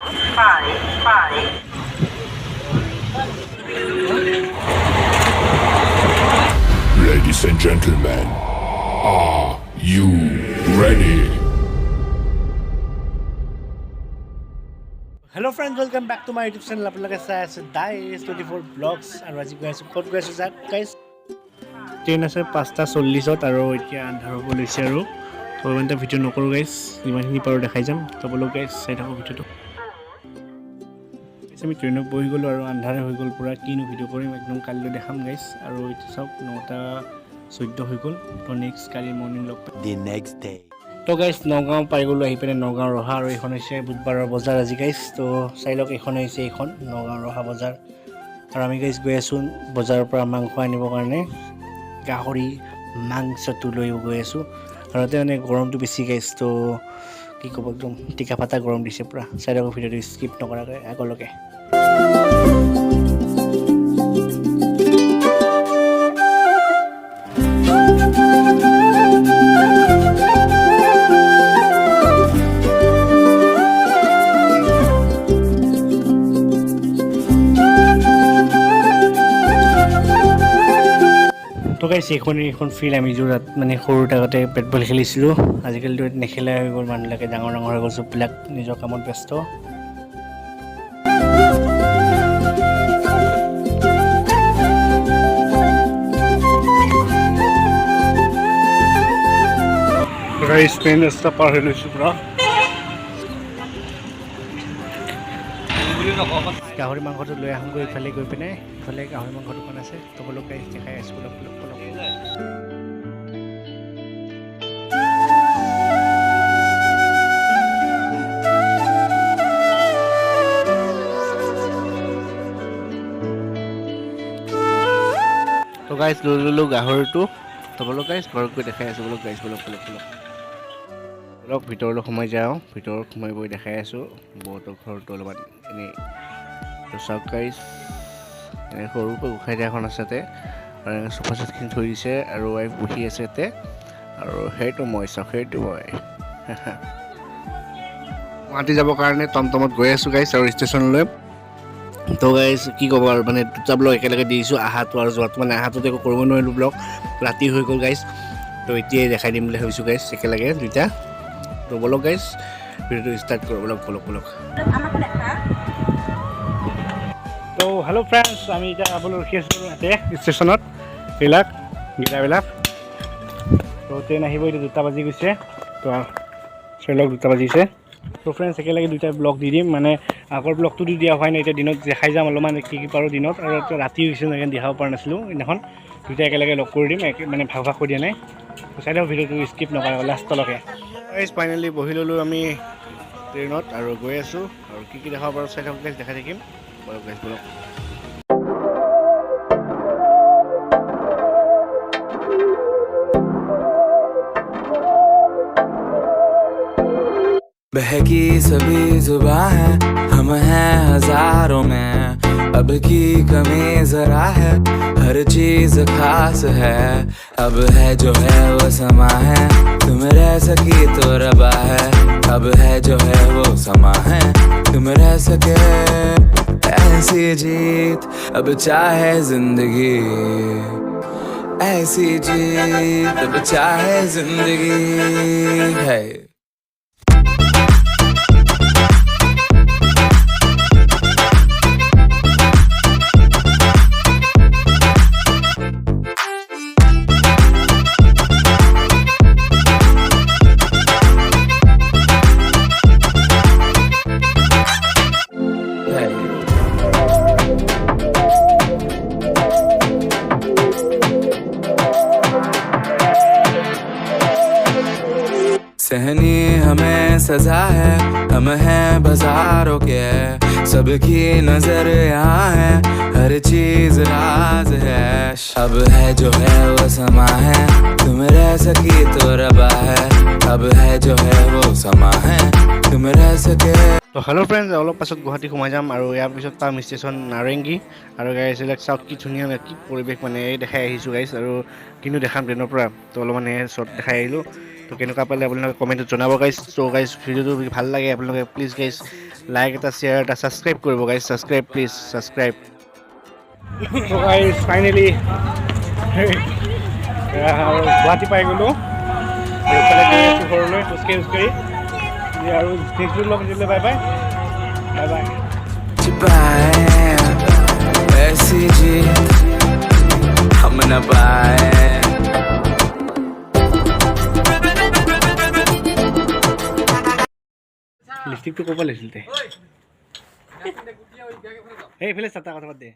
Ladies and gentlemen, are you ready? Hello friends, welcome back to my YouTube channel. আপোনালোকে চাই আছে দাইজ 24 blogs আৰু আজি গৈ আছোঁ ক'ত গৈ আছোঁ যাক গাইজ ট্ৰেইন আছে 5:40 আৰু এতিয়া আন্ধাৰ হ'ব লৈছে আৰু তো ইমান এটা ভিডিঅ' নকৰোঁ গাইজ যিমানখিনি পাৰোঁ দেখাই যাম তো বোলো গাইজ চাই থাকোঁ ভিডিঅ'টো আমি ট্ৰেইনত বহি গ'লোঁ আৰু আন্ধাৰে হৈ গ'ল পূৰা কিনো ভিডিঅ' কৰিম একদম কালিলৈ দেখাম গাইজ আৰু এতিয়া চাওক 9:14 হৈ গ'ল তো নেক্সট কালি মৰ্ণিং লগ পাম The next day. তো গাইজ নগাঁও পাই গ'লোঁ আহি পিনে নগাঁও ৰহা আৰু এইখন হৈছে বুধবাৰৰ বজাৰ আজি গাইজ তো চাই লওক এইখন হৈছে এইখন নগাঁও ৰহা বজাৰ আৰু আমি গাইজ গৈ আছোঁ বজাৰৰ পৰা মাংস আনিবৰ কাৰণে গাহৰি মাংসটো লৈ গৈ আছোঁ আৰু তাতে মানে গৰমটো বেছি গাইজ তো কি ক'ব একদম টিকা ফাটা গৰম দিছে পূৰা চাই লওক ভিডিঅ'টো স্কিপ নকৰাকৈ আগলৈকে তো গাইছ এইখন ফিল্ড আমি যোৰাত মানে সৰুত আগতে বেট বল খেলিছিলোঁ আজিকালিতো নেখেলা হৈ গ'ল মানুহবিলাকে ডাঙৰ হৈ গ'ল চববিলাক নিজৰ কামত ব্যস্ত স্পেইন ৰাস্তা পাৰ হৈ লৈছোঁ পূৰা গাহৰি মাংসটো লৈ আহোঁগৈ ইফালে গৈ পিনে ইফালে গাহৰি মাংস দোকান আছে তো বোলো গাইছ দেখাই আছোঁ বোলো তো গাইছ লৈ ল'লোঁ গাহৰিটো তো বোলো গাইছ ঘৰত গৈ দেখাই আছোঁ বোলো গাইছ বোলো ভিতৰলৈ সোমাই যাওঁ ভিতৰত সোমাই গৈ দেখাই আছোঁ বহুতৰ ঘৰটো অলপমান এনেই তো চাওক গাইছ এনে সৰুকৈ উখাই দিয়া এখন আছে তাতে আৰু চোফা চেটখিনি থৈ দিছে আৰু ৱাইফ বহি আছে তাতে আৰু সেইটো মই চাওক সেইটো মই গুৱাহাটী যাবৰ কাৰণে টমটমত গৈ আছোঁ গাইছ আৰু ষ্টেচনলৈ তো গাইছ কি ক'ব আৰু মানে দুটা ব্লগ একেলগে দি দিছোঁ আহাটো আৰু যোৱাটো মানে আহাটোত একো কৰিব নোৱাৰিলোঁ ব্লগ ৰাতি হৈ গ'ল গাইছ তো এতিয়াই দেখাই দিম বুলি ভাবিছোঁ গাইছ একেলগে দুইটা তো বলক গাইছ ভিডিঅ'টো ষ্টাৰ্ট কৰোঁ বলক তো হেল্ল' ফ্ৰেণ্ডছ আমি এতিয়া আপোনালোক ৰখি আছোঁ ইয়াতে ষ্টেচনত গীতাবিলাক তো ট্ৰেইন আহিব এতিয়া 2টা বাজি গৈছে তো চাই লওক 2টা বাজিছে তো ফ্ৰেণ্ডছ একেলগে দুইটা ব্লগ দি দিম মানে আগৰ ব্লগটো দি দিয়া হয় নাই এতিয়া দিনত দেখাই যাম অলপমান কি পাৰোঁ দিনত আৰু ৰাতি হৈছে সেইকাৰণে দেখাব পৰা নাছিলোঁ সেইদিনাখন দুইটা একেলগে লগ কৰি দিম মানে ভাগ কৰি দিয়া নাই চাই লওক ভিডিঅ'টো স্কিপ নকৰা লাষ্টলৈকে ফাইনেলি বহি ল'লোঁ আমি ট্ৰেইনত আৰু গৈ আছোঁ আৰু কি দেখাব পাৰোঁ চাই থাকক গাইছ দেখাই থাকিম বলক बहकी सभी जुबां है हम हैं हजारों में अब की कमी जरा है हर चीज खास है अब है जो है वो समा है तुम रह सकी तो रबा है अब है जो है वो समा है तुम रह सके ऐसी जीत अब चाहे जिंदगी ऐसी जीत अब चाहे जिंदगी है सहनी हमें सजा है हम हैं बाजारों के सबकी नजर यहाँ है हर चीज राज है अब है जो है वो समा है तुम रह सकी तो रबा है अब है जो है वो समा है तुम रह सके তো হেল্ল' ফ্ৰেণ্ডছ অলপ পাছত গুৱাহাটী সোমাই যাম আৰু ইয়াৰ পিছত পাম ষ্টেচন নাৰেংগী আৰু গাইছ এইবিলাক চাওক কি ধুনীয়া কি পৰিৱেশ মানে দেখাই আহিছোঁ গাইছ আৰু কিন্তু দেখাম ট্ৰেইনৰ পৰা তো অলপ মানে শ্বৰ্ট দেখাই আহিলোঁ তো কেনেকুৱা পালে আপোনালোকে কমেণ্টত জনাব গাইছ চ' গাইছ ভিডিঅ'টো ভাল লাগে আপোনালোকে প্লিজ গাইছ লাইক এটা শ্বেয়াৰ এটা ছাবস্ক্ৰাইব কৰিব গাইছ ছাবস্ক্ৰাইব প্লিজ ছাবস্ক্ৰাইব চ' গাইছ ফাইনেলি গুৱাহাটী পাই গ'লোঁ এইফালে গৈ আছোঁ ঘৰলৈ খোজকাঢ়ি খোজকাঢ়ি আৰু নেক্সট লগ দিলে বাই বাই বাই বাই छिपाए ऐसी जीत हम न पाए লিপষ্টিকটো ক'ব লাগিছিল তে এইফালে চাটা কথা পাত দে